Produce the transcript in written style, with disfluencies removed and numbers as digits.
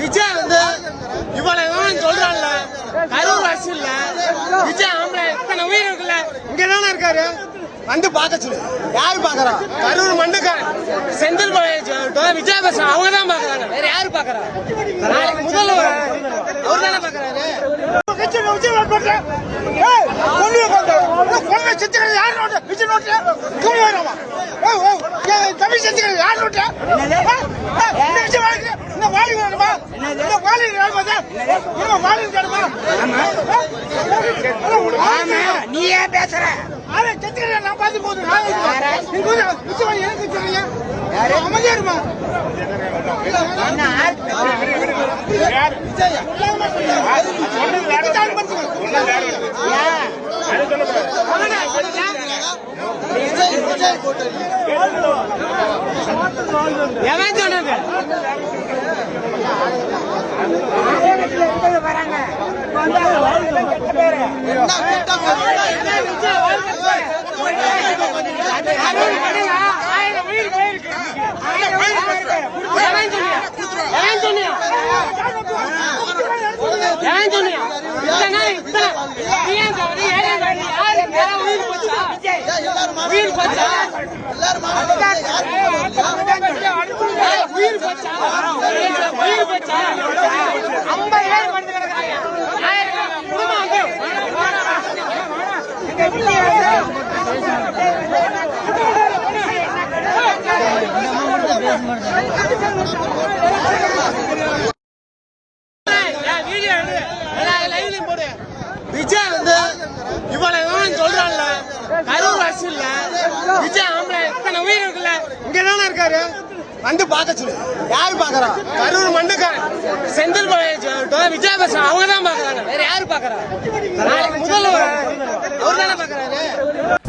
விஜய் இவ்வளவு சொல்றான்ல கரூர் அரசியல்ல விஜய் ஆம்பளை இத்தனை உயிர் இருக்குல்ல இங்கதானே இருக்காரு வந்து பாக்க சொல்லு. யாரு பாக்குறா? கரூர் மண்ணுக்காரன் செந்தில் விஜய் பேச அவங்க தான் பாக்குறாங்க. வேற யாரு பாக்குறா? நாளைக்கு முதல்வர் அவர் தானே பாக்குறாரு. நீ ஏன் பேசுற? நான் பார்த்து போதும் அமைதியா இருமா. எவன் சொன்னது? உயிர் போச்சா? உயிர் போச்சா? 50 பேர் வந்து கிடக்குறாங்க. விஜய் இவ்வளவு சொல்றான்ல கரூர் அரசியல்ல விஜய் ஆம்பளை இத்தனை உயிர் இருக்குல்ல இங்கதானே இருக்காரு வந்து பாக்க சொல்லு. யாரு பாக்குறா? கரூர் மண்ணுக்காரன் செந்தில் விஜய் பேச அவங்க தான் பாக்குறாங்க. வேற யாரு பாக்குறா? நாளைக்கு முதல்வர் அவர் தானே பாக்குறாரு.